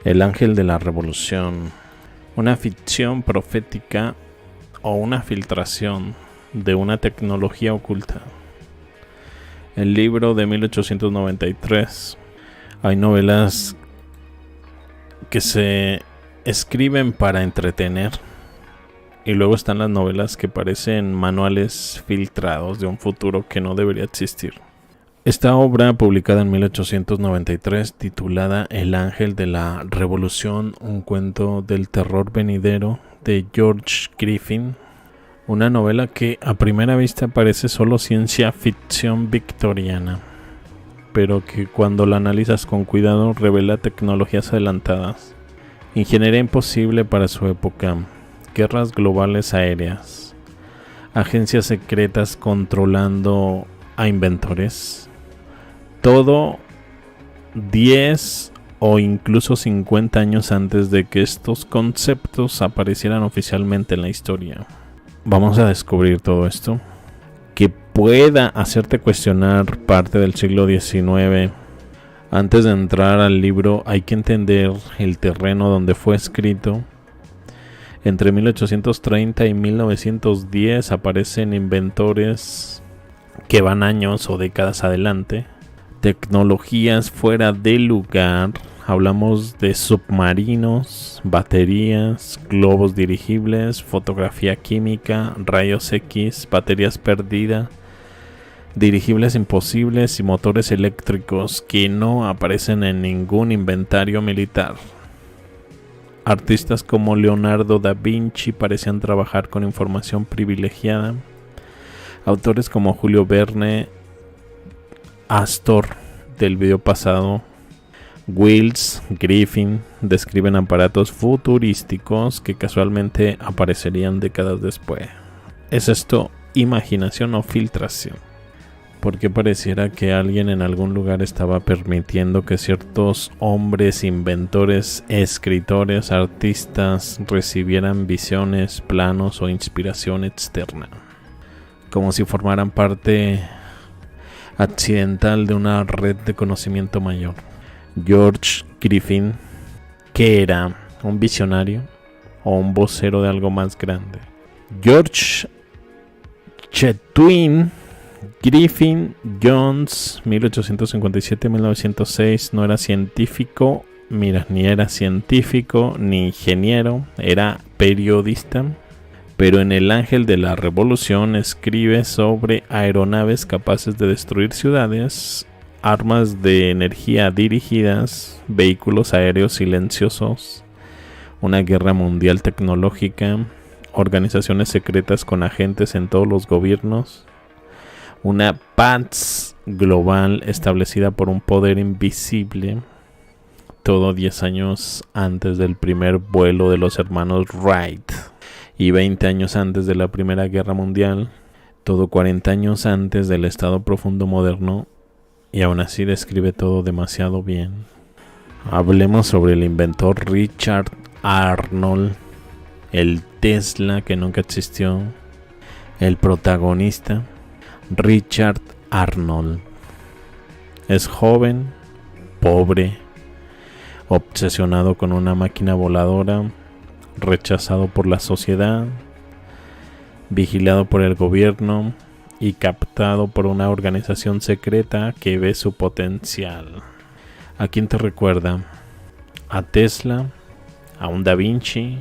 El ángel de la revolución, una ficción profética o una filtración de una tecnología oculta. El libro de 1893. Hay novelas que se escriben para entretener y luego están las novelas que parecen manuales filtrados de un futuro que no debería existir. Esta obra, publicada en 1893, titulada El ángel de la revolución, un cuento del terror venidero, de George Griffin, una novela que a primera vista parece solo ciencia ficción victoriana, pero que cuando la analizas con cuidado revela tecnologías adelantadas, ingeniería imposible para su época, guerras globales aéreas, agencias secretas controlando a inventores. Todo 10 o incluso 50 años antes de que estos conceptos aparecieran oficialmente en la historia. Vamos a descubrir todo esto, que pueda hacerte cuestionar parte del siglo XIX. Antes de entrar al libro hay que entender el terreno donde fue escrito. Entre 1830 y 1910 aparecen inventores que van años o décadas adelante. Tecnologías fuera de lugar. Hablamos de submarinos, baterías, globos dirigibles, fotografía química, rayos X, baterías perdidas, dirigibles imposibles y motores eléctricos que no aparecen en ningún inventario militar. Artistas como Leonardo da Vinci parecían trabajar con información privilegiada. Autores como Julio Verne, Astor del video pasado, Wells, Griffin describen aparatos futurísticos que casualmente aparecerían décadas después. ¿Es esto imaginación o filtración? Porque pareciera que alguien en algún lugar estaba permitiendo que ciertos hombres, inventores, escritores, artistas recibieran visiones, planos o inspiración externa, como si formaran parte accidental de una red de conocimiento mayor. George Griffin, ¿qué era? ¿Un visionario o un vocero de algo más grande? George Chetwynd Griffin Jones, 1857-1906, no era científico, ni era científico ni ingeniero, era periodista. Pero en El ángel de la revolución escribe sobre aeronaves capaces de destruir ciudades, armas de energía dirigidas, vehículos aéreos silenciosos, una guerra mundial tecnológica, organizaciones secretas con agentes en todos los gobiernos, una paz global establecida por un poder invisible, todo 10 años antes del primer vuelo de los hermanos Wright. Y 20 años antes de la Primera Guerra Mundial, todo 40 años antes del Estado Profundo moderno, y aún así describe todo demasiado bien. Hablemos sobre el inventor Richard Arnold, el Tesla que nunca existió, el protagonista, Richard Arnold. Es joven, pobre, obsesionado con una máquina voladora, rechazado por la sociedad, vigilado por el gobierno y captado por una organización secreta que ve su potencial. ¿A quién te recuerda? ¿A Tesla? ¿A un Da Vinci?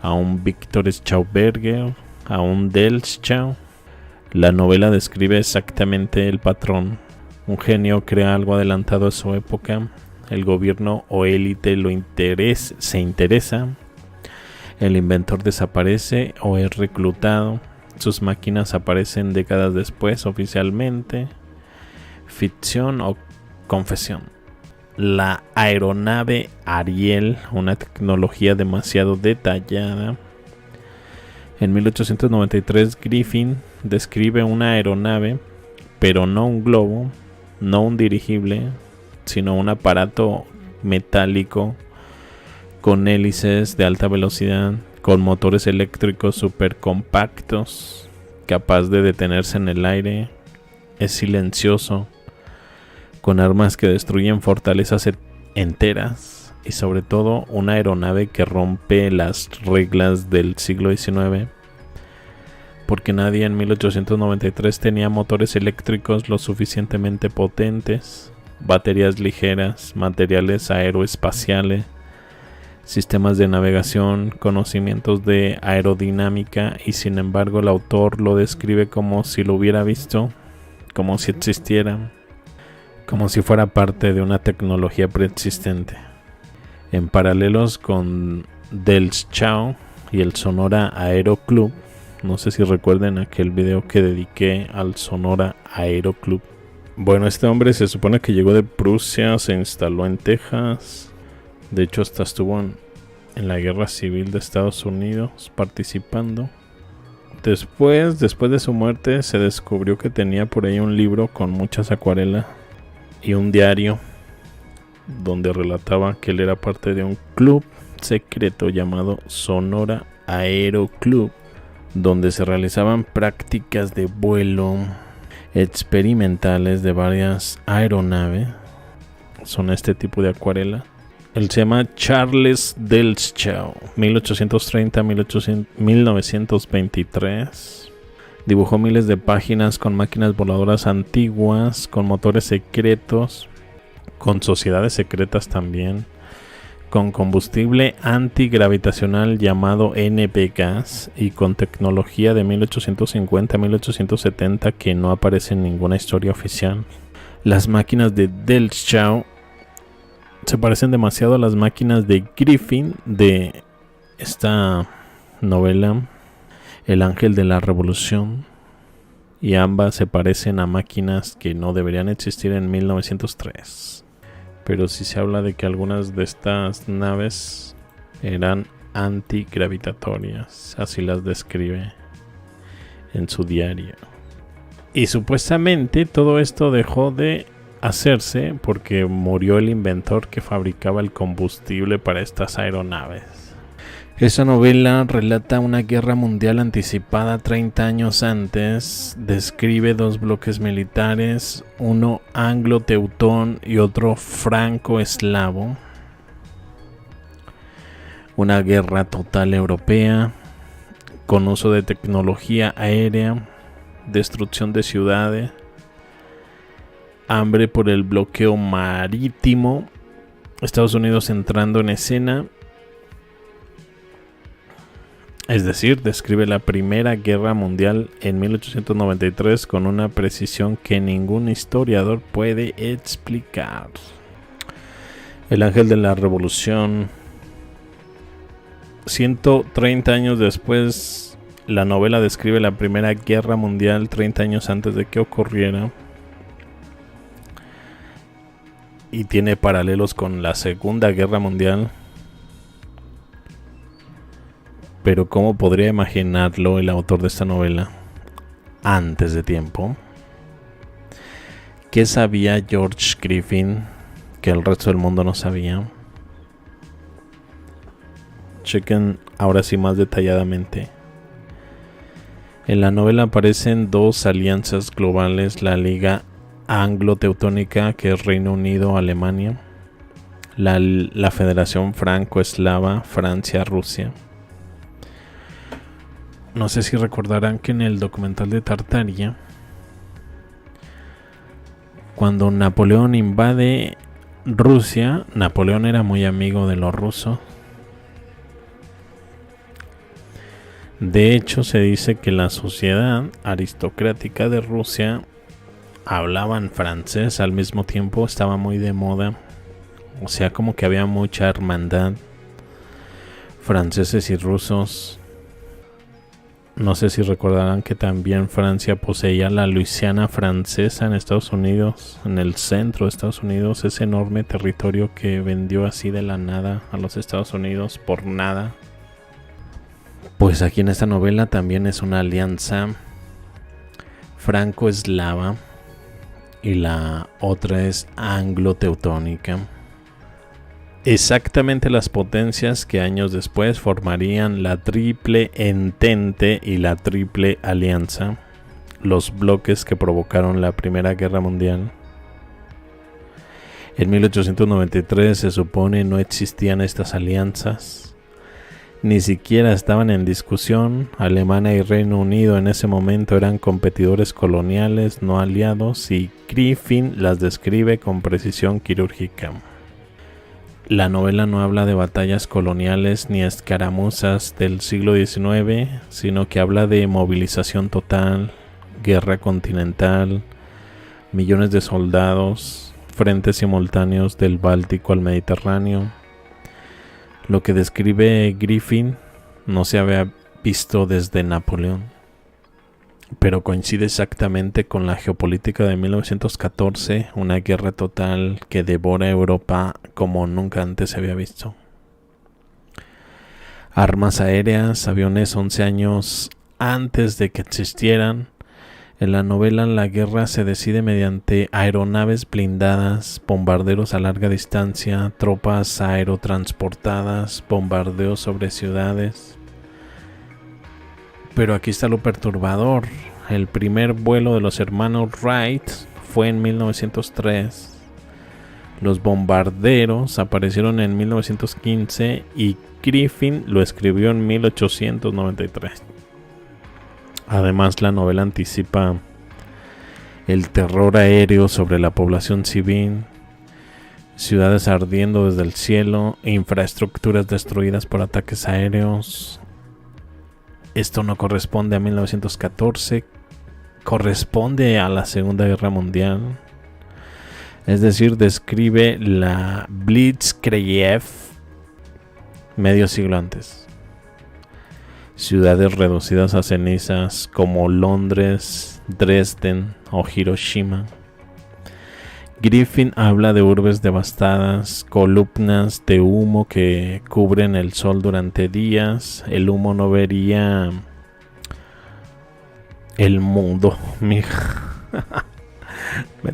¿A un Victor Schauberger? ¿A un Delschau? La novela describe exactamente el patrón. Un genio crea algo adelantado a su época. El gobierno o élite se interesa, el inventor desaparece o es reclutado, sus máquinas aparecen décadas después oficialmente. Ficción o confesión. La aeronave Ariel, una tecnología demasiado detallada. En 1893 Griffin describe una aeronave, pero no un globo, no un dirigible, sino un aparato metálico con hélices de alta velocidad, con motores eléctricos supercompactos, capaz de detenerse en el aire, es silencioso, con armas que destruyen fortalezas enteras, y sobre todo una aeronave que rompe las reglas del siglo XIX, porque nadie en 1893 tenía motores eléctricos lo suficientemente potentes, baterías ligeras, materiales aeroespaciales, sistemas de navegación, conocimientos de aerodinámica, y sin embargo el autor lo describe como si lo hubiera visto, como si existiera, como si fuera parte de una tecnología preexistente. En paralelos con Delfzhou y el Sonora Aero Club, no sé si recuerden aquel video que dediqué al Sonora Aero Club. Bueno, este hombre se supone que llegó de Prusia, se instaló en Texas. De hecho, hasta estuvo en la guerra civil de Estados Unidos participando. Después de su muerte, se descubrió que tenía por ahí un libro con muchas acuarelas y un diario donde relataba que él era parte de un club secreto llamado Sonora Aero Club, donde se realizaban prácticas de vuelo experimentales de varias aeronaves. Son este tipo de acuarela. Él se llama Charles Delfzhou, 1830-1923. Dibujó miles de páginas con máquinas voladoras antiguas, con motores secretos, con sociedades secretas también, con combustible antigravitacional llamado NP gas y con tecnología de 1850-1870 que no aparece en ninguna historia oficial. Las máquinas de Delfzhou se parecen demasiado a las máquinas de Griffin de esta novela El Ángel de la Revolución, y ambas se parecen a máquinas que no deberían existir en 1903. Pero sí se habla de que algunas de estas naves eran antigravitatorias, así las describe en su diario. Y supuestamente todo esto dejó de hacerse porque murió el inventor que fabricaba el combustible para estas aeronaves. Esta novela relata una guerra mundial anticipada 30 años antes, describe dos bloques militares, uno anglo-teutón y otro franco-eslavo, una guerra total europea, con uso de tecnología aérea, destrucción de ciudades, hambre por el bloqueo marítimo, Estados Unidos entrando en escena. Es decir, describe la Primera Guerra Mundial en 1893 con una precisión que ningún historiador puede explicar. El Ángel de la Revolución. 130 años después, la novela describe la Primera Guerra Mundial 30 años antes de que ocurriera. Y tiene paralelos con la Segunda Guerra Mundial. Pero ¿cómo podría imaginarlo el autor de esta novela antes de tiempo? ¿Qué sabía George Griffin que el resto del mundo no sabía? Chequen ahora sí más detalladamente. En la novela aparecen dos alianzas globales: la Liga Anglo-Teutónica, que es Reino Unido, Alemania, la Federación Franco-Eslava, Francia, Rusia. No sé si recordarán que en el documental de Tartaria, cuando Napoleón invade Rusia, Napoleón era muy amigo de los rusos. De hecho, se dice que la sociedad aristocrática de Rusia hablaban francés al mismo tiempo, estaba muy de moda. O sea, como que había mucha hermandad, franceses y rusos. No sé si recordarán que también Francia poseía la Luisiana francesa en Estados Unidos, en el centro de Estados Unidos, ese enorme territorio que vendió así de la nada a los Estados Unidos por nada. Pues aquí en esta novela también es una alianza franco-eslava y la otra es anglo-teutónica. Exactamente las potencias que años después formarían la Triple Entente y la Triple Alianza, los bloques que provocaron la Primera Guerra Mundial. En 1893 se supone no existían estas alianzas, ni siquiera estaban en discusión. Alemania y Reino Unido en ese momento eran competidores coloniales no aliados y Griffin las describe con precisión quirúrgica. La novela no habla de batallas coloniales ni escaramuzas del siglo XIX, sino que habla de movilización total, guerra continental, millones de soldados, frentes simultáneos del Báltico al Mediterráneo. Lo que describe Griffin no se había visto desde Napoleón, pero coincide exactamente con la geopolítica de 1914, una guerra total que devora Europa como nunca antes se había visto. Armas aéreas, aviones 11 años antes de que existieran. En la novela la guerra se decide mediante aeronaves blindadas, bombarderos a larga distancia, tropas aerotransportadas, bombardeos sobre ciudades. Pero aquí está lo perturbador. El primer vuelo de los hermanos Wright fue en 1903. Los bombarderos aparecieron en 1915 y Griffin lo escribió en 1893. Además, la novela anticipa el terror aéreo sobre la población civil, ciudades ardiendo desde el cielo, infraestructuras destruidas por ataques aéreos. Esto no corresponde a 1914, corresponde a la Segunda Guerra Mundial. Es decir, describe la Blitzkrieg medio siglo antes. Ciudades reducidas a cenizas como Londres, Dresden o Hiroshima. Griffin habla de urbes devastadas, columnas de humo que cubren el sol durante días. El humo no vería el mundo. Me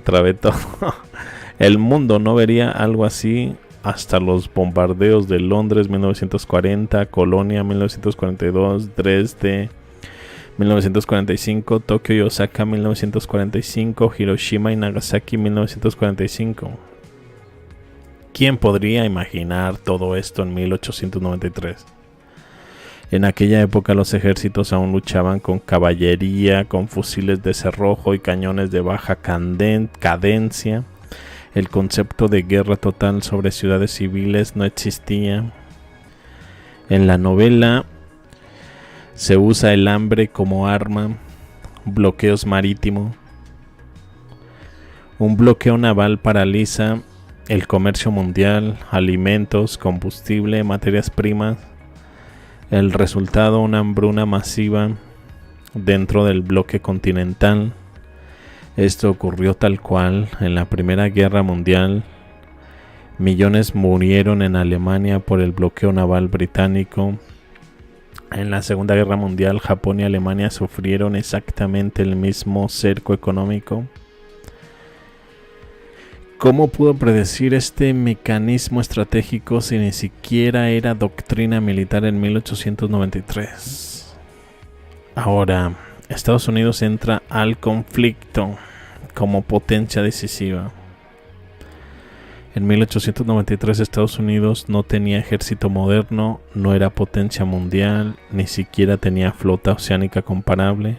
trabé todo. El mundo no vería algo así hasta los bombardeos de Londres 1940, Colonia 1942, Dresde 1945, Tokio y Osaka 1945, Hiroshima y Nagasaki 1945. ¿Quién podría imaginar todo esto en 1893? En aquella época los ejércitos aún luchaban con caballería, con fusiles de cerrojo y cañones de baja cadencia. El concepto de guerra total sobre ciudades civiles no existía. En la novela se usa el hambre como arma, bloqueos marítimos. Un bloqueo naval paraliza el comercio mundial, alimentos, combustible, materias primas. El resultado, una hambruna masiva dentro del bloque continental. Esto ocurrió tal cual en la Primera Guerra Mundial. Millones murieron en Alemania por el bloqueo naval británico. En la Segunda Guerra Mundial, Japón y Alemania sufrieron exactamente el mismo cerco económico. ¿Cómo pudo predecir este mecanismo estratégico si ni siquiera era doctrina militar en 1893? Ahora, Estados Unidos entra al conflicto como potencia decisiva. En 1893 Estados Unidos no tenía ejército moderno, no era potencia mundial, ni siquiera tenía flota oceánica comparable.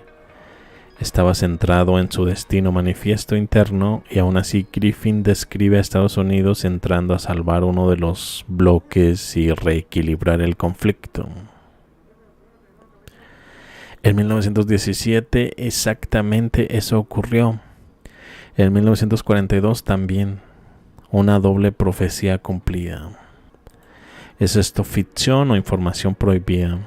Estaba centrado en su destino manifiesto interno y aún así Griffin describe a Estados Unidos entrando a salvar uno de los bloques y reequilibrar el conflicto. En 1917 exactamente eso ocurrió. En 1942 también. Una doble profecía cumplida. ¿Es esto ficción o información prohibida?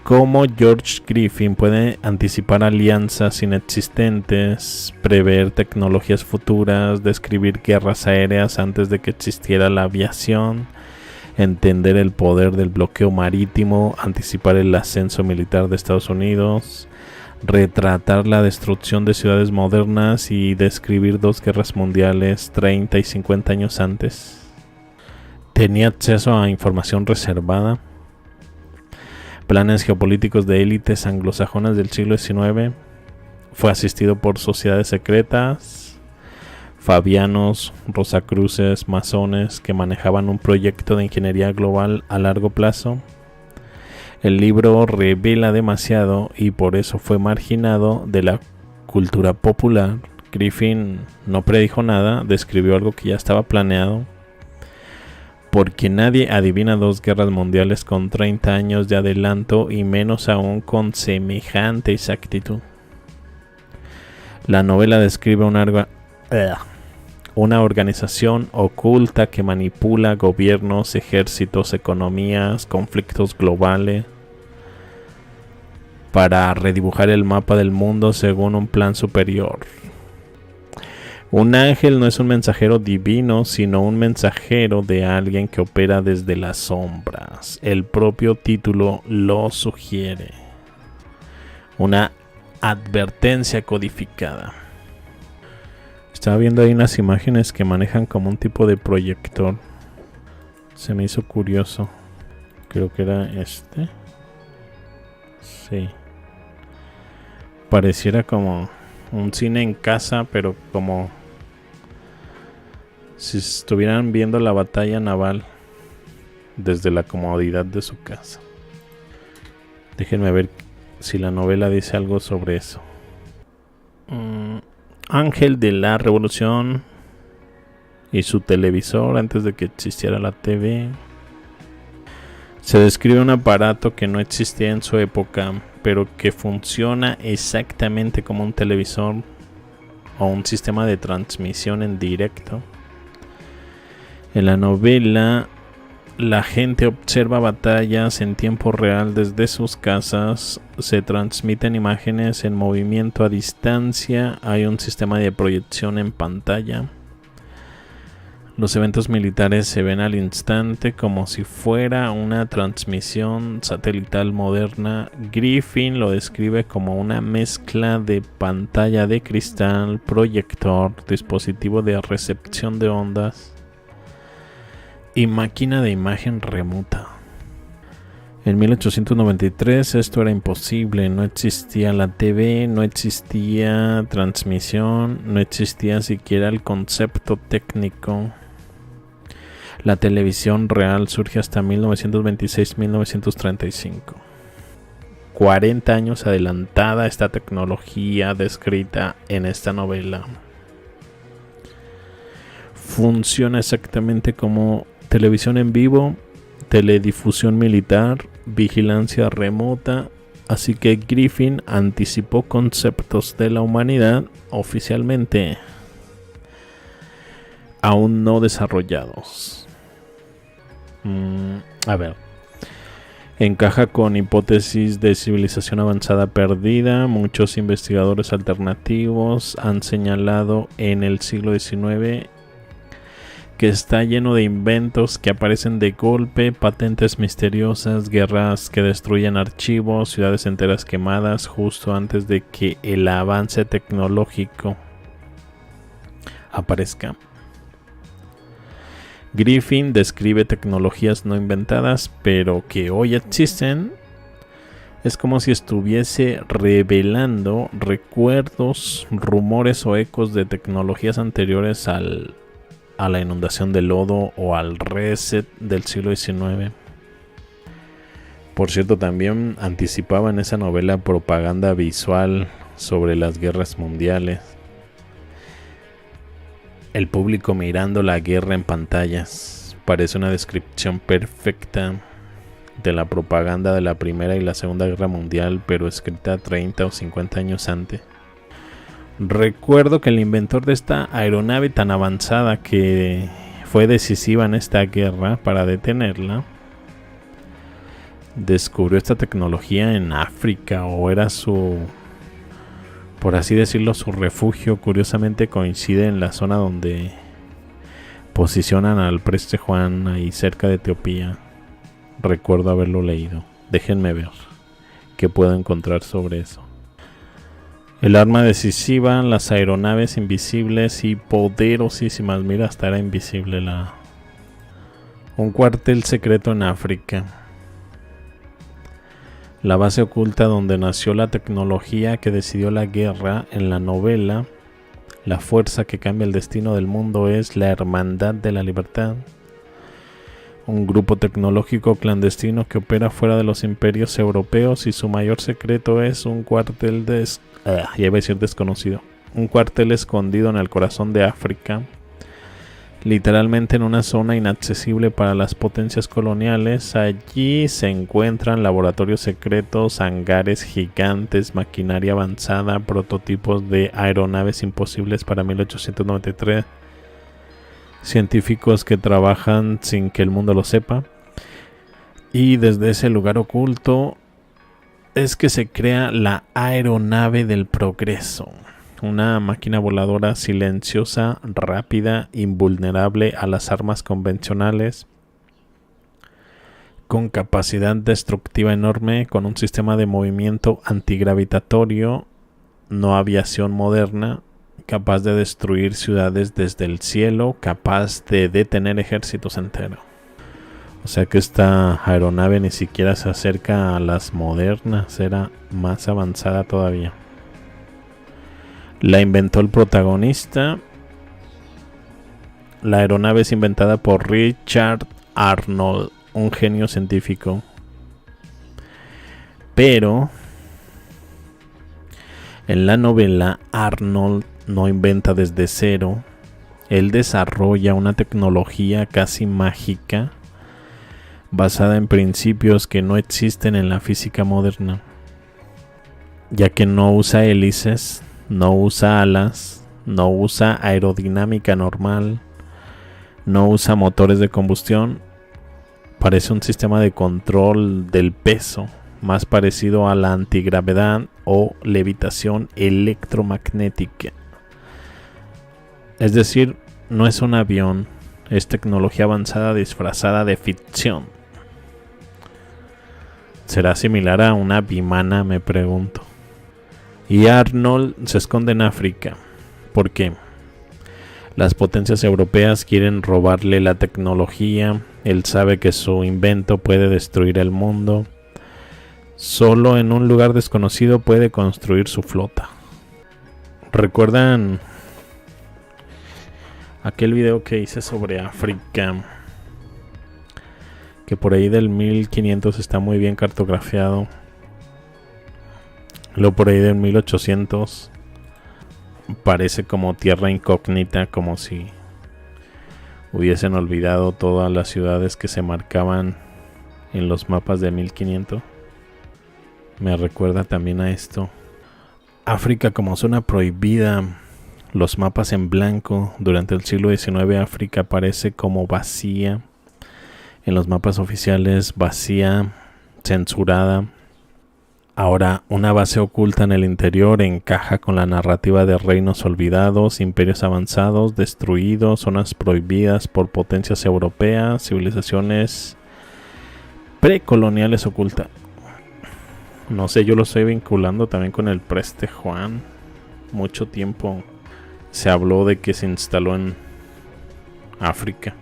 ¿Cómo George Griffin puede anticipar alianzas inexistentes, prever tecnologías futuras, describir guerras aéreas antes de que existiera la aviación, entender el poder del bloqueo marítimo, anticipar el ascenso militar de Estados Unidos, retratar la destrucción de ciudades modernas y describir dos guerras mundiales 30 y 50 años antes? ¿Tenía acceso a información reservada? Planes geopolíticos de élites anglosajonas del siglo XIX. Fue asistido por sociedades secretas. fabianos, rosacruces, masones que manejaban un proyecto de ingeniería global a largo plazo. El libro revela demasiado y por eso fue marginado de la cultura popular. Griffin no predijo nada, describió algo que ya estaba planeado, porque nadie adivina 2 guerras mundiales con 30 años de adelanto y menos aún con semejante exactitud. La novela describe una organización oculta que manipula gobiernos, ejércitos, economías, conflictos globales para redibujar el mapa del mundo según un plan superior. Un ángel no es un mensajero divino, sino un mensajero de alguien que opera desde las sombras. El propio título lo sugiere. Una advertencia codificada. Estaba viendo ahí unas imágenes que manejan como un tipo de proyector. Se me hizo curioso. Creo que era este. Sí. Pareciera como un cine en casa, pero como si estuvieran viendo la batalla naval desde la comodidad de su casa. Déjenme ver si la novela dice algo sobre eso. Ángel de la Revolución y su televisor antes de que existiera la TV. Se describe un aparato que no existía en su época, pero que funciona exactamente como un televisor o un sistema de transmisión en directo. En la novela, la gente observa batallas en tiempo real desde sus casas, se transmiten imágenes en movimiento a distancia, hay un sistema de proyección en pantalla. Los eventos militares se ven al instante como si fuera una transmisión satelital moderna. Griffin lo describe como una mezcla de pantalla de cristal, proyector, dispositivo de recepción de ondas y máquina de imagen remota. En 1893 esto era imposible, no existía la TV, no existía transmisión, no existía siquiera el concepto técnico. La televisión real surge hasta 1926-1935. 40 años adelantada esta tecnología descrita en esta novela. Funciona exactamente como televisión en vivo, teledifusión militar, vigilancia remota, así que Griffin anticipó conceptos de la humanidad oficialmente aún no desarrollados. Encaja con hipótesis de civilización avanzada perdida. Muchos investigadores alternativos han señalado en el siglo XIX que está lleno de inventos que aparecen de golpe, patentes misteriosas, guerras que destruyen archivos, ciudades enteras quemadas justo antes de que el avance tecnológico aparezca. Griffin describe tecnologías no inventadas, pero que hoy existen. Es como si estuviese revelando recuerdos, rumores o ecos de tecnologías anteriores a la inundación de lodo o al reset del siglo XIX. Por cierto, también anticipaba en esa novela propaganda visual sobre las guerras mundiales. El público mirando la guerra en pantallas. Parece una descripción perfecta de la propaganda de la Primera y la Segunda Guerra Mundial, pero escrita 30 o 50 años antes. Recuerdo que el inventor de esta aeronave tan avanzada que fue decisiva en esta guerra para detenerla, descubrió esta tecnología en África, o era su, por así decirlo, su refugio. Curiosamente coincide en la zona donde posicionan al Preste Juan, ahí cerca de Etiopía. Recuerdo haberlo leído. Déjenme ver qué puedo encontrar sobre eso. El arma decisiva, las aeronaves invisibles y poderosísimas. Mira, hasta era invisible un cuartel secreto en África. La base oculta donde nació la tecnología que decidió la guerra en la novela. La fuerza que cambia el destino del mundo es la Hermandad de la Libertad, un grupo tecnológico clandestino que opera fuera de los imperios europeos y su mayor secreto es un cuartel desconocido. Un cuartel escondido en el corazón de África, literalmente en una zona inaccesible para las potencias coloniales. Allí se encuentran laboratorios secretos, hangares gigantes, maquinaria avanzada, prototipos de aeronaves imposibles para 1893, científicos que trabajan sin que el mundo lo sepa. Y desde ese lugar oculto es que se crea la aeronave del progreso. Una máquina voladora silenciosa, rápida, invulnerable a las armas convencionales, con capacidad destructiva enorme, con un sistema de movimiento antigravitatorio, no aviación moderna, capaz de destruir ciudades desde el cielo, capaz de detener ejércitos enteros. O sea que esta aeronave ni siquiera se acerca a las modernas, era más avanzada todavía. La inventó el protagonista. La aeronave es inventada por Richard Arnold, un genio científico. Pero en la novela Arnold no inventa desde cero. Él desarrolla una tecnología casi mágica basada en principios que no existen en la física moderna, ya que no usa hélices, no usa alas, no usa aerodinámica normal, no usa motores de combustión. Parece un sistema de control del peso, más parecido a la antigravedad o levitación electromagnética. Es decir, no es un avión, es tecnología avanzada disfrazada de ficción. ¿Será similar a una bimana? Me pregunto. Y Arnold se esconde en África. ¿Por qué? Las potencias europeas quieren robarle la tecnología. Él sabe que su invento puede destruir el mundo. Solo en un lugar desconocido puede construir su flota. ¿Recuerdan aquel video que hice sobre África? Que por ahí del 1500 está muy bien cartografiado. Luego por ahí del 1800 parece como tierra incógnita, como si hubiesen olvidado todas las ciudades que se marcaban en los mapas de 1500. Me recuerda también a esto. África como zona prohibida, los mapas en blanco. Durante el siglo XIX África aparece como vacía. En los mapas oficiales vacía, censurada. Ahora, una base oculta en el interior encaja con la narrativa de reinos olvidados, imperios avanzados, destruidos, zonas prohibidas por potencias europeas, civilizaciones precoloniales ocultas. No sé, yo lo estoy vinculando también con el Preste Juan. Mucho tiempo se habló de que se instaló en África.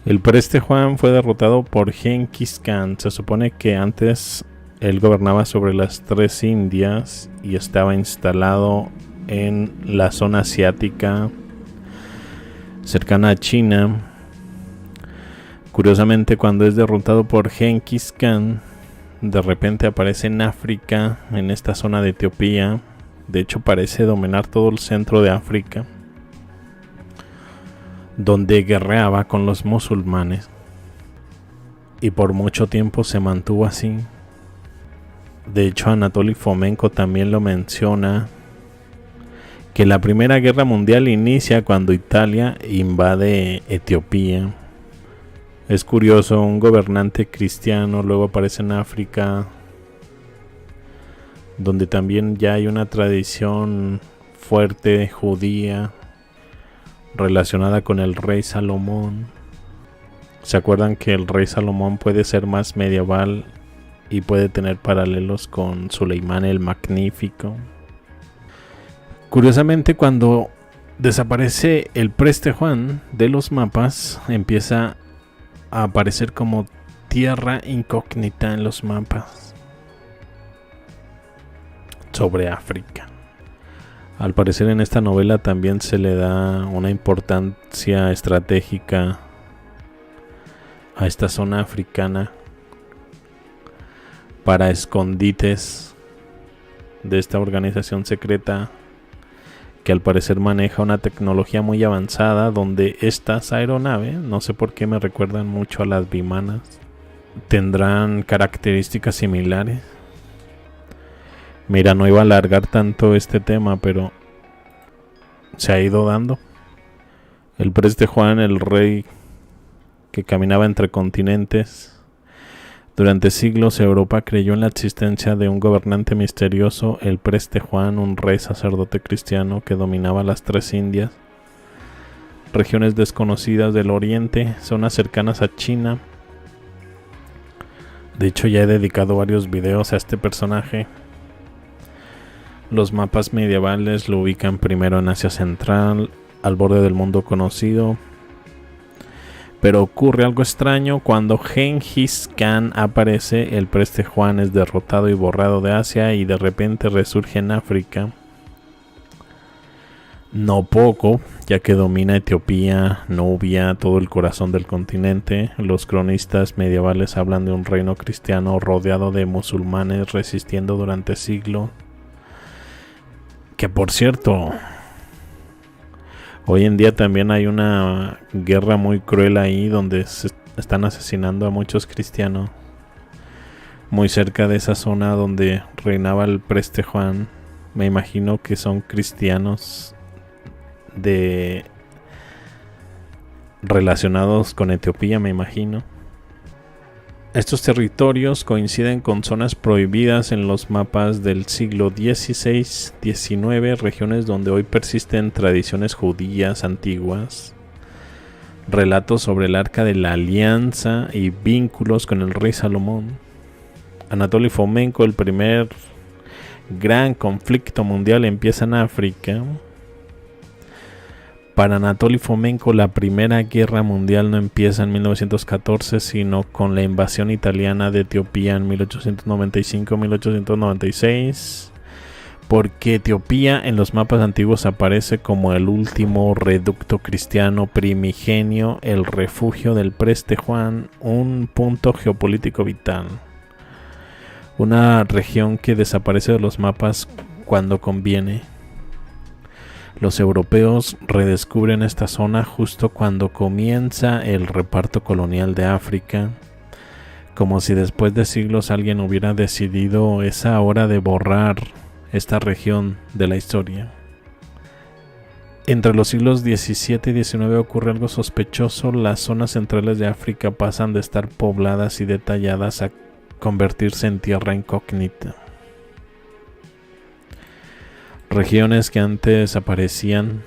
El Preste Juan fue derrotado por Genghis Khan. Se supone que antes él gobernaba sobre las 3 Indias y estaba instalado en la zona asiática cercana a China. Curiosamente, cuando es derrotado por Genghis Khan, de repente aparece en África, en esta zona de Etiopía. De hecho, parece dominar todo el centro de África, donde guerreaba con los musulmanes. Y por mucho tiempo se mantuvo así. De hecho, Anatoly Fomenko también lo menciona, que la Primera Guerra Mundial inicia cuando Italia invade Etiopía. Es curioso, un gobernante cristiano luego aparece en África, donde también ya hay una tradición fuerte judía relacionada con el rey Salomón. ¿Se acuerdan que el rey Salomón puede ser más medieval y puede tener paralelos con Suleimán el Magnífico? Curiosamente, cuando desaparece el Preste Juan de los mapas, empieza a aparecer como tierra incógnita en los mapas sobre África. Al parecer en esta novela también se le da una importancia estratégica a esta zona africana para escondites de esta organización secreta que al parecer maneja una tecnología muy avanzada, donde estas aeronaves, no sé por qué me recuerdan mucho a las bimanas, tendrán características similares. Mira, no iba a alargar tanto este tema, pero se ha ido dando. El preste Juan, el rey que caminaba entre continentes. Durante siglos Europa creyó en la existencia de un gobernante misterioso, el preste Juan, un rey sacerdote cristiano que dominaba las 3 Indias, regiones desconocidas del oriente, zonas cercanas a China. De hecho, ya he dedicado varios videos a este personaje. Los mapas medievales lo ubican primero en Asia Central, al borde del mundo conocido. Pero ocurre algo extraño: cuando Genghis Khan aparece, el preste Juan es derrotado y borrado de Asia y de repente resurge en África. No poco, ya que domina Etiopía, Nubia, todo el corazón del continente. Los cronistas medievales hablan de un reino cristiano rodeado de musulmanes resistiendo durante siglos. Que por cierto, hoy en día también hay una guerra muy cruel ahí, donde se están asesinando a muchos cristianos. Muy cerca de esa zona donde reinaba el preste Juan, me imagino que son cristianos relacionados con Etiopía, me imagino. Estos territorios coinciden con zonas prohibidas en los mapas del siglo XVI-XIX, regiones donde hoy persisten tradiciones judías antiguas, relatos sobre el Arca de la Alianza y vínculos con el rey Salomón. Anatoly Fomenko, el primer gran conflicto mundial, empieza en África. Para Anatoly Fomenko, la Primera Guerra Mundial no empieza en 1914, sino con la invasión italiana de Etiopía en 1895-1896, porque Etiopía en los mapas antiguos aparece como el último reducto cristiano primigenio, el refugio del preste Juan, un punto geopolítico vital, una región que desaparece de los mapas cuando conviene. Los europeos redescubren esta zona justo cuando comienza el reparto colonial de África, como si después de siglos alguien hubiera decidido esa hora de borrar esta región de la historia. Entre los siglos XVII y XIX ocurre algo sospechoso: las zonas centrales de África pasan de estar pobladas y detalladas a convertirse en tierra incógnita. Regiones que antes aparecían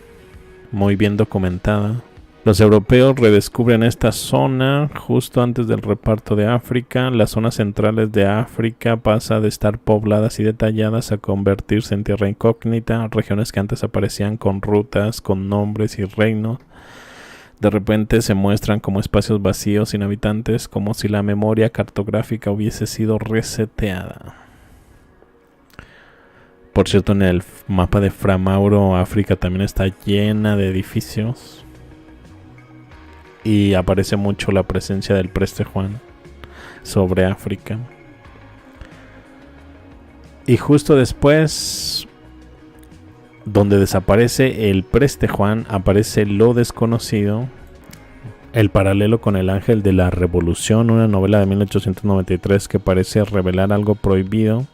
muy bien documentadas. Los europeos redescubren esta zona justo antes del reparto de África. Las zonas centrales de África pasa de estar pobladas y detalladas a convertirse en tierra incógnita. Regiones que antes aparecían con rutas, con nombres y reinos, de repente se muestran como espacios vacíos sin habitantes, como si la memoria cartográfica hubiese sido reseteada. Por cierto, en el mapa de Fra Mauro, África también está llena de edificios. Y aparece mucho la presencia del preste Juan sobre África. Y justo después, donde desaparece el preste Juan, aparece Lo Desconocido, el paralelo con El Ángel de la Revolución, una novela de 1893 que parece revelar algo prohibido.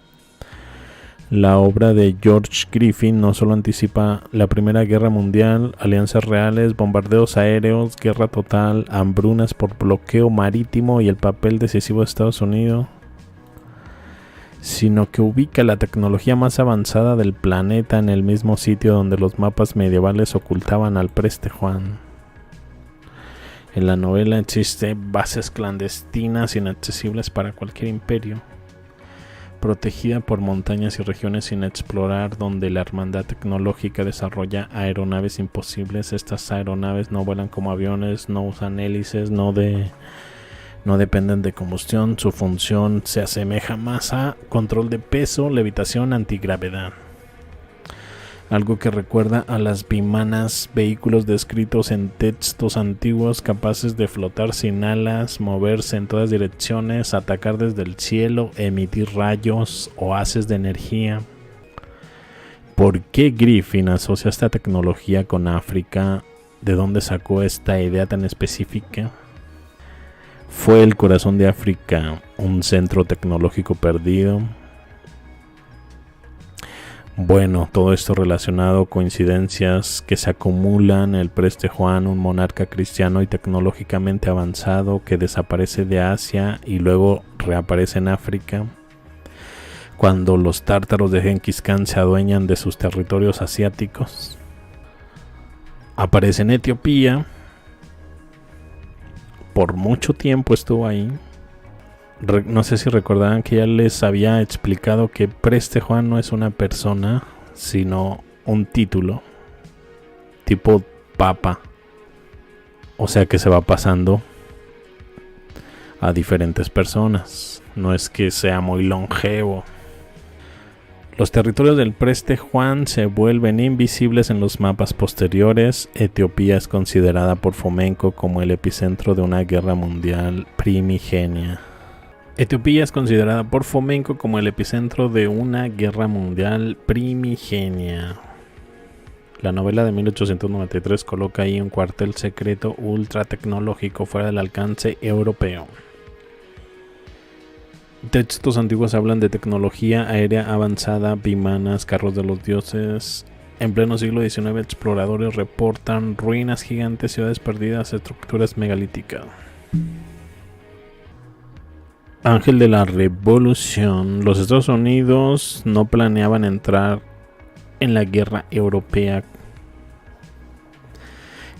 La obra de George Griffin no solo anticipa la Primera Guerra Mundial, alianzas reales, bombardeos aéreos, guerra total, hambrunas por bloqueo marítimo y el papel decisivo de Estados Unidos, sino que ubica la tecnología más avanzada del planeta en el mismo sitio donde los mapas medievales ocultaban al preste Juan. En la novela existen bases clandestinas inaccesibles para cualquier imperio, protegida por montañas y regiones sin explorar, donde la hermandad tecnológica desarrolla aeronaves imposibles. Estas aeronaves no vuelan como aviones, no usan hélices, no dependen de combustión. Su función se asemeja más a control de peso, levitación, antigravedad. algo que recuerda a las vimanas, vehículos descritos en textos antiguos capaces de flotar sin alas, moverse en todas direcciones, atacar desde el cielo, emitir rayos o haces de energía. ¿Por qué Griffin asocia esta tecnología con África? ¿De dónde sacó esta idea tan específica? ¿Fue el corazón de África un centro tecnológico perdido? Bueno, todo esto relacionado, coincidencias que se acumulan. El Preste Juan, un monarca cristiano y tecnológicamente avanzado que desaparece de Asia y luego reaparece en África. Cuando los tártaros de Genghis Khan se adueñan de sus territorios asiáticos. Aparece en Etiopía. Por mucho tiempo estuvo ahí. No sé si recordarán que ya les había explicado que Preste Juan no es una persona, sino un título, tipo papa. O sea que se va pasando a diferentes personas. No es que sea muy longevo. Los territorios del Preste Juan se vuelven invisibles en los mapas posteriores. Etiopía es considerada por Fomenko como el epicentro de una guerra mundial primigenia. Etiopía es considerada por Fomenko como el epicentro de una guerra mundial primigenia. La novela de 1893 coloca ahí un cuartel secreto ultra tecnológico fuera del alcance europeo. Textos antiguos hablan de tecnología aérea avanzada, vimanas, carros de los dioses. En pleno siglo XIX, exploradores reportan ruinas gigantes, ciudades perdidas, estructuras megalíticas. Ángel de la Revolución. Los Estados Unidos no planeaban entrar en la guerra europea.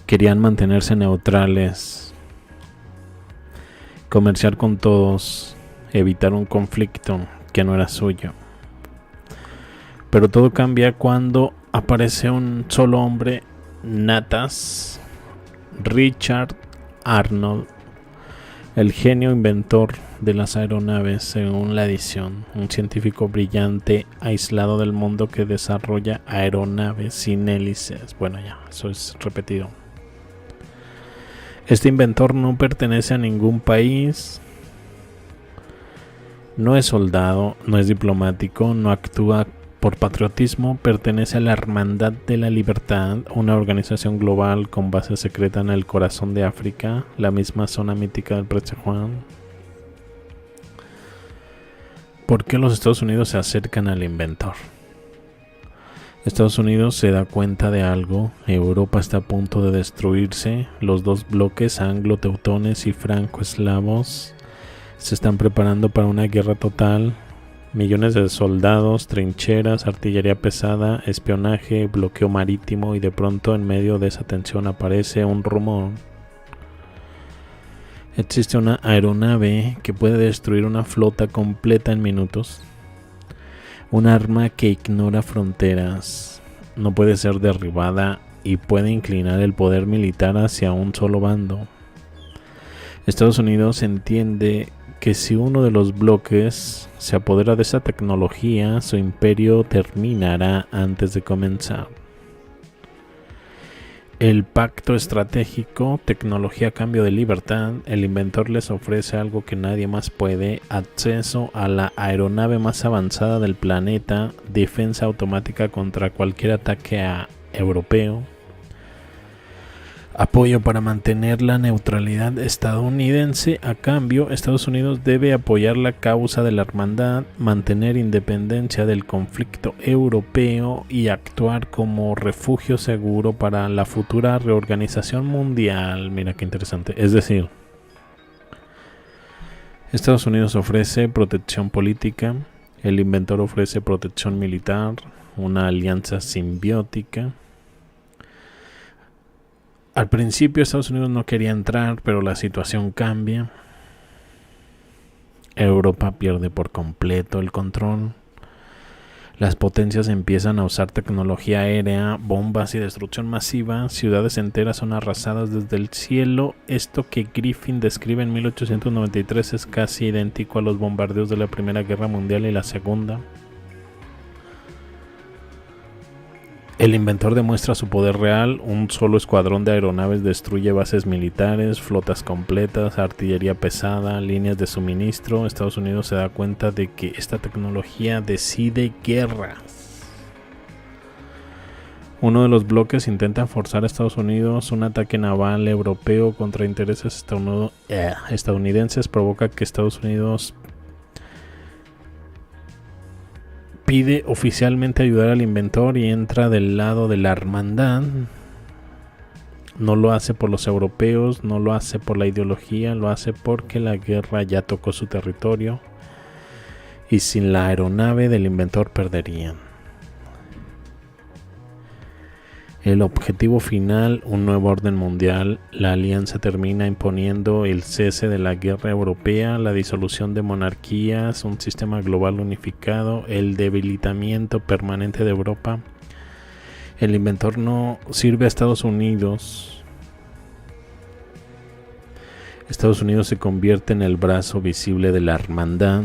Querían mantenerse neutrales, comerciar con todos, evitar un conflicto que no era suyo. Pero todo cambia cuando aparece un solo hombre, Natas, Richard Arnold, el genio inventor de las aeronaves, según la edición, un científico brillante, aislado del mundo que desarrolla aeronaves sin hélices. Bueno, ya, eso es repetido. Este inventor no pertenece a ningún país, no es soldado, no es diplomático, no actúa por patriotismo, pertenece a la Hermandad de la Libertad, una organización global con base secreta en el corazón de África, la misma zona mítica del Preste Juan. ¿Por qué los Estados Unidos se acercan al inventor? Estados Unidos se da cuenta de algo. Europa está a punto de destruirse. Los dos bloques anglo-teutones y franco-eslavos se están preparando para una guerra total. Millones de soldados, trincheras, artillería pesada, espionaje, bloqueo marítimo, y de pronto en medio de esa tensión aparece un rumor. Existe una aeronave que puede destruir una flota completa en minutos. Un arma que ignora fronteras, no puede ser derribada y puede inclinar el poder militar hacia un solo bando. Estados Unidos entiende que si uno de los bloques se apodera de esa tecnología, su imperio terminará antes de comenzar. El pacto estratégico, tecnología a cambio de libertad. El inventor les ofrece algo que nadie más puede: acceso a la aeronave más avanzada del planeta, defensa automática contra cualquier ataque europeo, apoyo para mantener la neutralidad estadounidense. A cambio, Estados Unidos debe apoyar la causa de la hermandad, mantener independencia del conflicto europeo y actuar como refugio seguro para la futura reorganización mundial. Mira qué interesante. Es decir, Estados Unidos ofrece protección política, el inventor ofrece protección militar, una alianza simbiótica. Al principio Estados Unidos no quería entrar, pero la situación cambia. Europa pierde por completo el control. Las potencias empiezan a usar tecnología aérea, bombas y destrucción masiva. Ciudades enteras son arrasadas desde el cielo. Esto que Griffin describe en 1893 es casi idéntico a los bombardeos de la Primera Guerra Mundial y la Segunda. El inventor demuestra su poder real. Un solo escuadrón de aeronaves destruye bases militares, flotas completas, artillería pesada, líneas de suministro. Estados Unidos se da cuenta de que esta tecnología decide guerras. Uno de los bloques intenta forzar a Estados Unidos. Un ataque naval europeo contra intereses estadounidenses provoca que Estados Unidos pide oficialmente ayudar al inventor y entra del lado de la hermandad. No lo hace por los europeos, no lo hace por la ideología, lo hace porque la guerra ya tocó su territorio y sin la aeronave del inventor perderían. El objetivo final, un nuevo orden mundial. La alianza termina imponiendo el cese de la guerra europea, la disolución de monarquías, un sistema global unificado, el debilitamiento permanente de Europa. El inventor no sirve a Estados Unidos. Estados Unidos se convierte en el brazo visible de la hermandad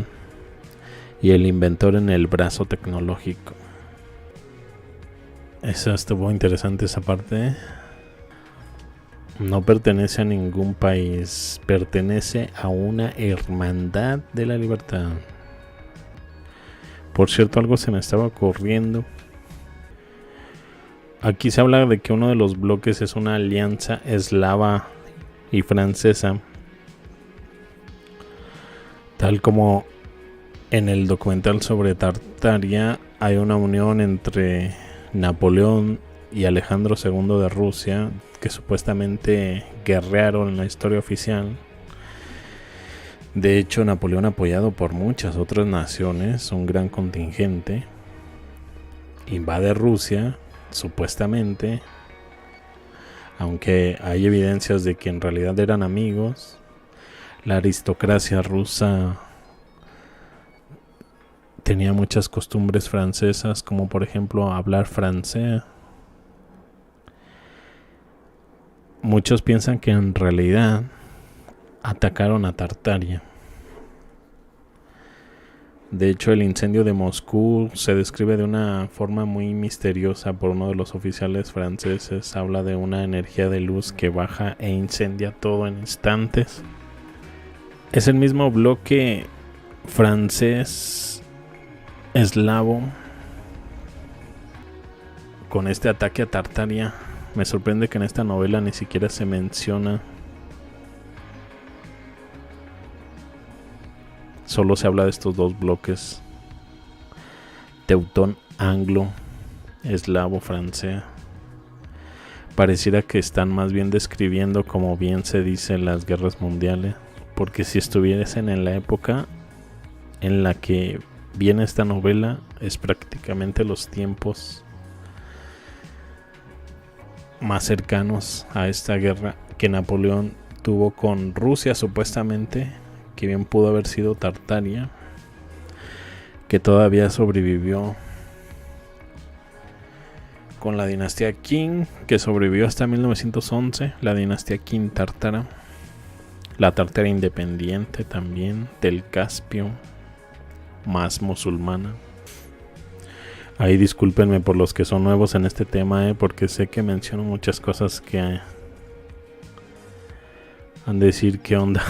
y el inventor en el brazo tecnológico. Eso estuvo interesante, esa parte. No pertenece a ningún país, pertenece a una hermandad de la libertad. Por cierto, algo se me estaba ocurriendo. Aquí se habla de que uno de los bloques es una alianza eslava y francesa, tal como en el documental sobre Tartaria hay una unión entre Napoleón y Alejandro II de Rusia, que supuestamente guerrearon en la historia oficial. De hecho, Napoleón, apoyado por muchas otras naciones, un gran contingente, invade Rusia, supuestamente, aunque hay evidencias de que en realidad eran amigos. La aristocracia rusa tenía muchas costumbres francesas, como por ejemplo hablar francés. Muchos piensan que en realidad atacaron a Tartaria. De hecho, el incendio de Moscú se describe de una forma muy misteriosa por uno de los oficiales franceses. Habla de una energía de luz que baja e incendia todo en instantes. Es el mismo bloque francés eslavo con este ataque a Tartaria. Me sorprende que en esta novela ni siquiera se menciona. Solo se habla de estos dos bloques: teutón anglo, eslavo francés. Pareciera que están más bien describiendo, como bien se dice, las guerras mundiales, porque si estuviesen en la época en la que viene esta novela, es prácticamente los tiempos más cercanos a esta guerra que Napoleón tuvo con Rusia, supuestamente, que bien pudo haber sido Tartaria, que todavía sobrevivió con la dinastía Qing, que sobrevivió hasta 1911, la dinastía Qing tártara, la Tartaria independiente también del Caspio, más musulmana. Ahí discúlpenme por los que son nuevos en este tema, porque sé que menciono muchas cosas que han de decir qué onda,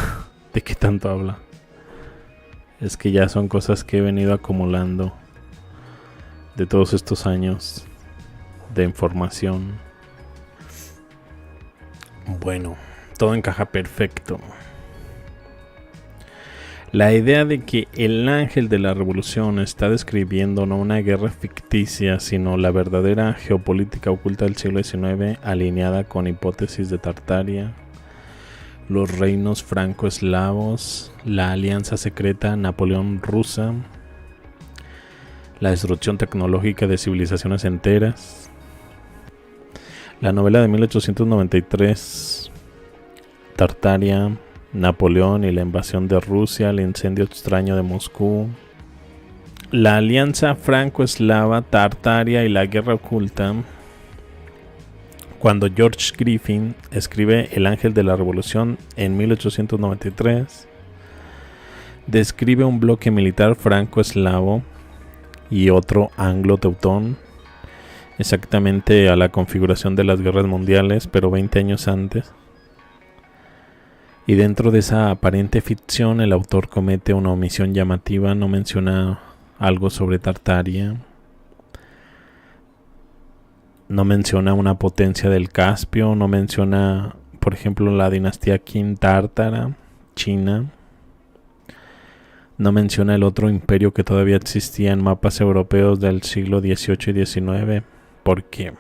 de qué tanto habla. Es que ya son cosas que he venido acumulando de todos estos años de información. Bueno, todo encaja perfecto. La idea de que el ángel de la revolución está describiendo no una guerra ficticia, sino la verdadera geopolítica oculta del siglo XIX, alineada con hipótesis de Tartaria, los reinos franco-eslavos, la alianza secreta Napoleón-rusa, la destrucción tecnológica de civilizaciones enteras. La novela de 1893, Tartaria, Napoleón y la invasión de Rusia, el incendio extraño de Moscú, la alianza franco-eslava, Tartaria y la guerra oculta. Cuando George Griffin escribe El ángel de la revolución en 1893, describe un bloque militar franco-eslavo y otro anglo-teutón, exactamente a la configuración de las guerras mundiales, pero 20 años antes. Y dentro de esa aparente ficción, el autor comete una omisión llamativa, no menciona algo sobre Tartaria, no menciona una potencia del Caspio, no menciona, por ejemplo, la dinastía Qin tártara, China. No menciona el otro imperio que todavía existía en mapas europeos del siglo XVIII y XIX. ¿Por qué?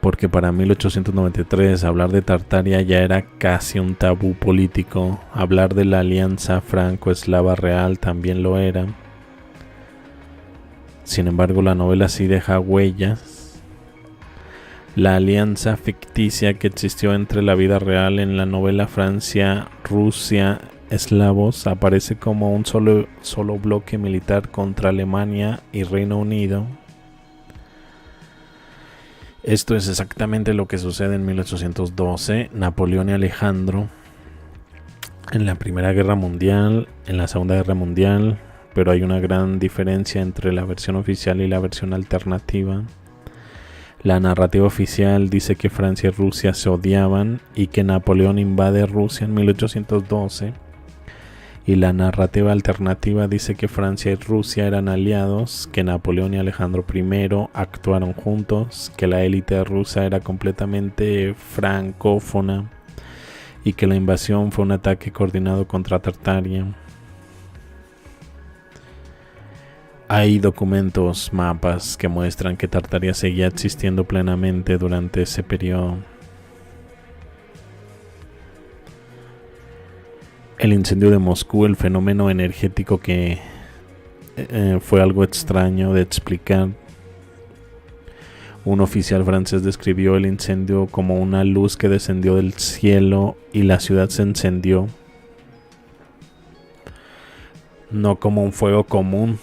Porque para 1893 hablar de Tartaria ya era casi un tabú político. Hablar de la alianza franco-eslava real también lo era. Sin embargo, la novela sí deja huellas. La alianza ficticia que existió entre la vida real en la novela Francia, Rusia, eslavos aparece como un solo bloque militar contra Alemania y Reino Unido. Esto es exactamente lo que sucede en 1812, Napoleón y Alejandro, en la Primera Guerra Mundial, en la Segunda Guerra Mundial, pero hay una gran diferencia entre la versión oficial y la versión alternativa. La narrativa oficial dice que Francia y Rusia se odiaban y que Napoleón invade Rusia en 1812. Y la narrativa alternativa dice que Francia y Rusia eran aliados, que Napoleón y Alejandro I actuaron juntos, que la élite rusa era completamente francófona y que la invasión fue un ataque coordinado contra Tartaria. Hay documentos, mapas que muestran que Tartaria seguía existiendo plenamente durante ese periodo. El incendio de Moscú, el fenómeno energético que fue algo extraño de explicar. Un oficial francés describió el incendio como una luz que descendió del cielo y la ciudad se encendió. No como un fuego común,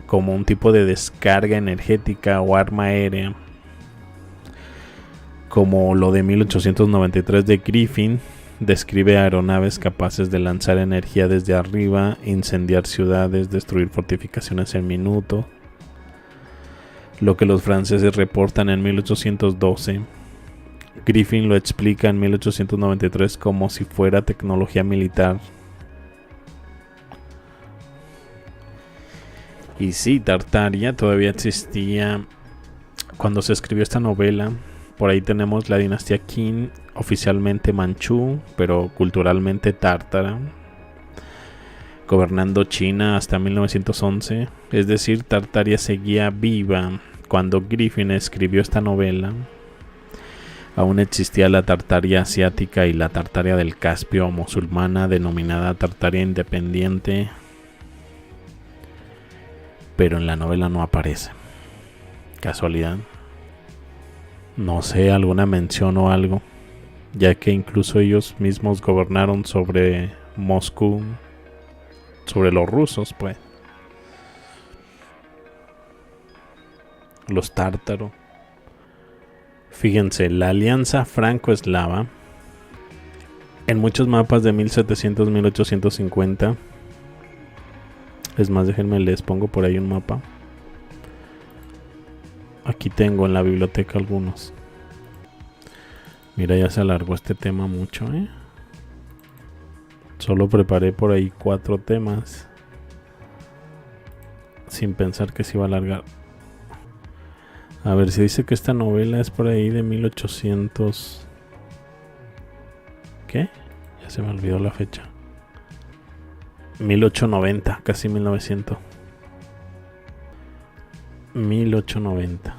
como un tipo de descarga energética o arma aérea, como lo de 1893 de Griffin. Describe aeronaves capaces de lanzar energía desde arriba, incendiar ciudades, destruir fortificaciones en minuto. Lo que los franceses reportan en 1812, Griffin lo explica en 1893 como si fuera tecnología militar. Y sí, Tartaria todavía existía cuando se escribió esta novela. Por ahí tenemos la dinastía Qin, oficialmente manchú, pero culturalmente tártara, gobernando China hasta 1911. Es decir, Tartaria seguía viva cuando Griffin escribió esta novela. Aún existía la Tartaria asiática y la Tartaria del Caspio musulmana, denominada Tartaria independiente, pero en la novela no aparece. ¿Casualidad? No sé, alguna mención o algo, ya que incluso ellos mismos gobernaron sobre Moscú, sobre los rusos, pues. Los tártaros. Fíjense, la alianza franco-eslava, en muchos mapas de 1700-1850, es más, déjenme les pongo por ahí un mapa. Aquí tengo en la biblioteca algunos. Mira, ya se alargó este tema mucho, ¿eh? Solo preparé por ahí 4 temas, sin pensar que se iba a alargar. A ver, si dice que esta novela es por ahí de 1800... ¿Qué? Ya se me olvidó la fecha. 1890, casi 1900. 1890.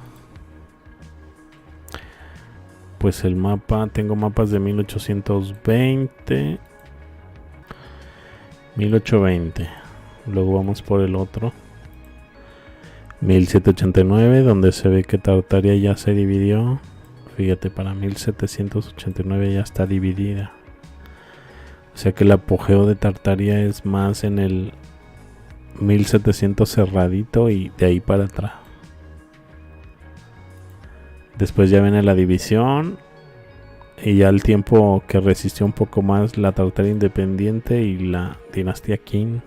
Pues el mapa, tengo mapas de 1820, 1820. Luego vamos por el otro, 1789, donde se ve que Tartaria ya se dividió. Fíjate, para 1789 ya está dividida. O sea que el apogeo de Tartaria es más en el 1700 cerradito y de ahí para atrás. Después ya viene la división y ya el tiempo que resistió un poco más la Tartaria independiente y la dinastía Qin,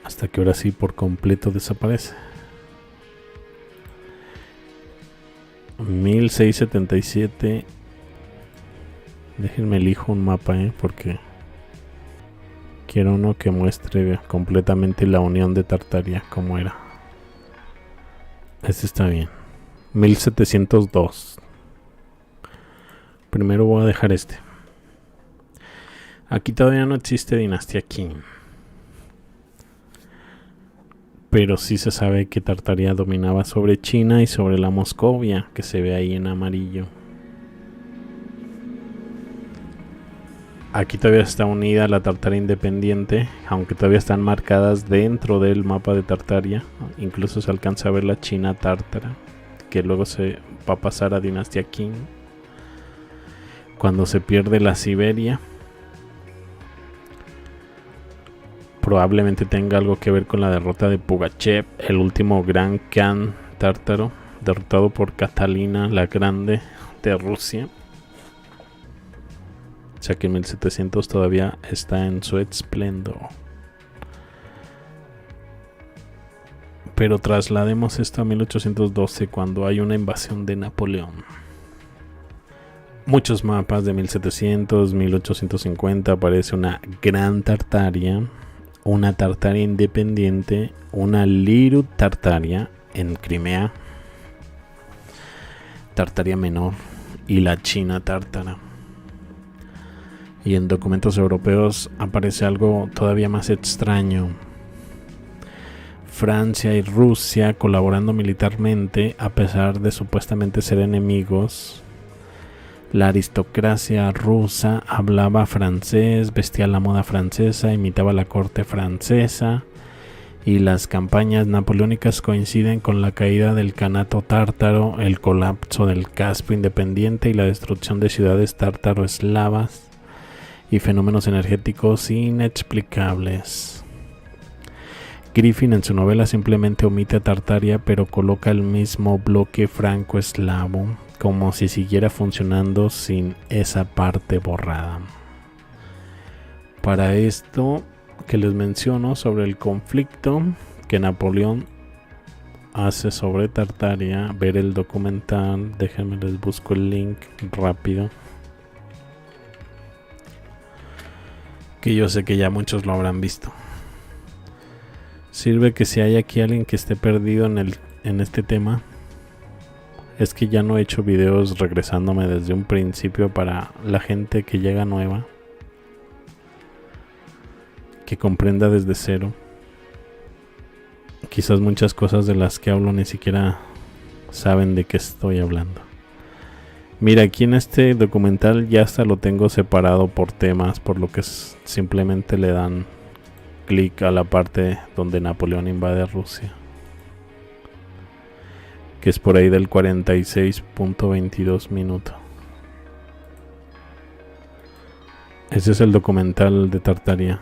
hasta que ahora sí por completo desaparece. 1677. Déjenme elijo un mapa, porque quiero uno que muestre completamente la unión de Tartaria como era. Este está bien. 1702. Primero voy a dejar este. Aquí todavía no existe dinastía Qin, pero sí se sabe que Tartaria dominaba sobre China y sobre la Moscovia, que se ve ahí en amarillo. Aquí todavía está unida la Tartaria independiente, aunque todavía están marcadas dentro del mapa de Tartaria. Incluso se alcanza a ver la China tártara, que luego se va a pasar a dinastía Qin cuando se pierde la Siberia. Probablemente tenga algo que ver con la derrota de Pugachev, el último gran Khan tártaro, derrotado por Catalina la Grande de Rusia. O sea que en 1700 todavía está en su esplendor. Pero traslademos esto a 1812, cuando hay una invasión de Napoleón. Muchos mapas de 1700, 1850 aparece una gran Tartaria, una Tartaria independiente, una Liru Tartaria en Crimea, Tartaria menor y la China tártara. Y en documentos europeos aparece algo todavía más extraño. Francia y Rusia colaborando militarmente a pesar de supuestamente ser enemigos. La aristocracia rusa hablaba francés, vestía la moda francesa, imitaba la corte francesa, y las campañas napoleónicas coinciden con la caída del Kanato tártaro, el colapso del Caspio independiente y la destrucción de ciudades tártaro-eslavas y fenómenos energéticos inexplicables. Griffin en su novela simplemente omite a Tartaria, pero coloca el mismo bloque franco-eslavo, como si siguiera funcionando sin esa parte borrada. Para esto que les menciono sobre el conflicto que Napoleón hace sobre Tartaria, ver el documental, déjenme les busco el link rápido, que yo sé que ya muchos lo habrán visto. Sirve que si hay aquí alguien que esté perdido en este tema, es que ya no he hecho videos regresándome desde un principio para la gente que llega nueva, que comprenda desde cero. Quizás muchas cosas de las que hablo ni siquiera saben de qué estoy hablando. Mira, aquí en este documental ya hasta lo tengo separado por temas, por lo que simplemente le dan clic a la parte donde Napoleón invade Rusia, que es por ahí del 46.22 minutos. Ese es el documental de Tartaria,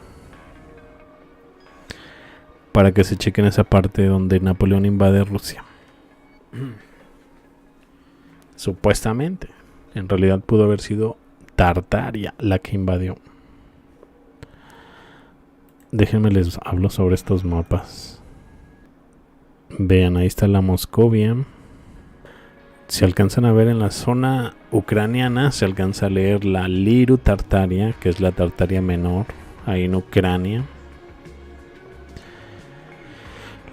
para que se chequen esa parte donde Napoleón invade Rusia. Supuestamente, en realidad pudo haber sido Tartaria la que invadió. Déjenme les hablo sobre estos mapas. Vean, ahí está la Moscovia. Si alcanzan a ver en la zona ucraniana, se alcanza a leer la Liru Tartaria, que es la Tartaria menor, ahí en Ucrania.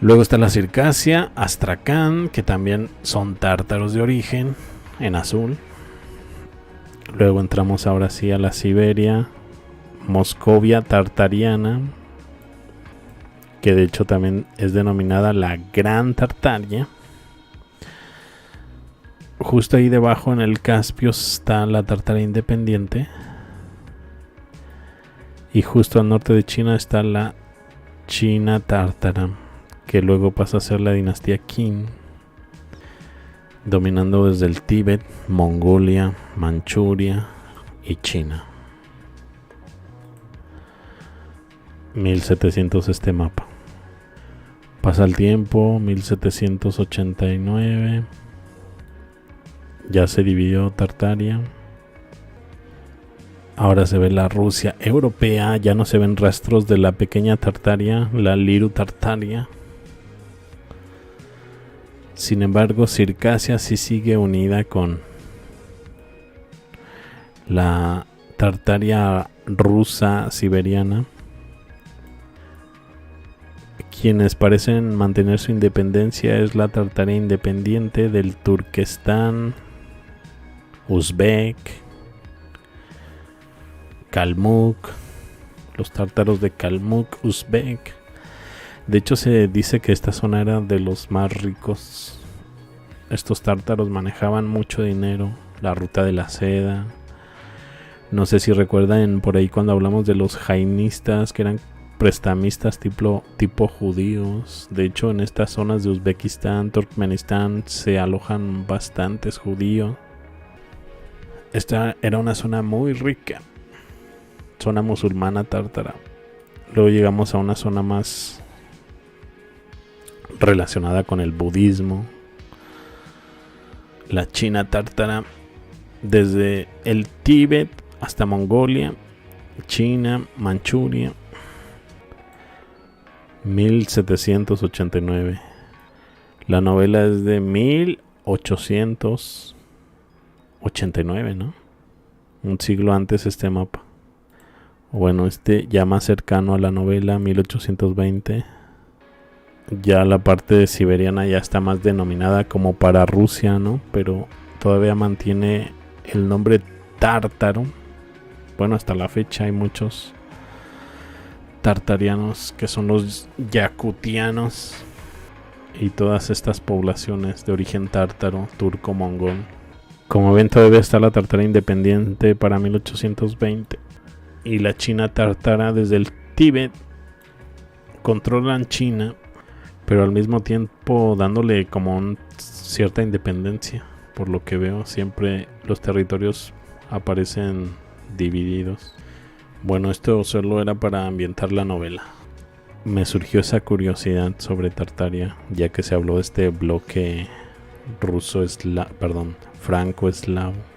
Luego está la Circasia, Astracán, que también son tártaros de origen, en azul. Luego entramos ahora sí a la Siberia, Moscovia tartariana, que de hecho también es denominada la Gran Tartaria. Justo ahí debajo en el Caspio está la Tartaria independiente, y justo al norte de China está la China tártara, que luego pasa a ser la dinastía Qin, dominando desde el Tíbet, Mongolia, Manchuria y China. 1700 este mapa. Pasa el tiempo, 1789. Ya se dividió Tartaria. Ahora se ve la Rusia europea. Ya no se ven rastros de la pequeña Tartaria, la Liru Tartaria. Sin embargo, Circasia sí sigue unida con la Tartaria rusa siberiana, quienes parecen mantener su independencia. Es la Tartaria independiente del Turquestán, Uzbek, Kalmuk, los tártaros de Kalmuk, Uzbek. De hecho, se dice que esta zona era de los más ricos. Estos tártaros manejaban mucho dinero, la ruta de la seda. No sé si recuerdan por ahí cuando hablamos de los jainistas, que eran prestamistas tipo judíos. De hecho, en estas zonas de Uzbekistán, Turkmenistán, se alojan bastantes judíos. Esta era una zona muy rica, zona musulmana tártara. Luego llegamos a una zona más relacionada con el budismo, la China tártara, desde el Tíbet hasta Mongolia, China, Manchuria. 1789. La novela es de 1889, ¿no? Un siglo antes este mapa. Bueno, ya más cercano a la novela, 1820. Ya la parte siberiana ya está más denominada como para Rusia, ¿no? Pero todavía mantiene el nombre tártaro. Bueno, hasta la fecha hay muchos tartarianos que son los yakutianos y todas estas poblaciones de origen tártaro, turco-mongol. Como ven, todavía está la Tartaria independiente para 1820 y la China tártara desde el Tíbet. Controlan China, pero al mismo tiempo dándole como cierta independencia. Por lo que veo, siempre los territorios aparecen divididos. Bueno, esto solo era para ambientar la novela. Me surgió esa curiosidad sobre Tartaria, ya que se habló de este bloque franco-eslavo.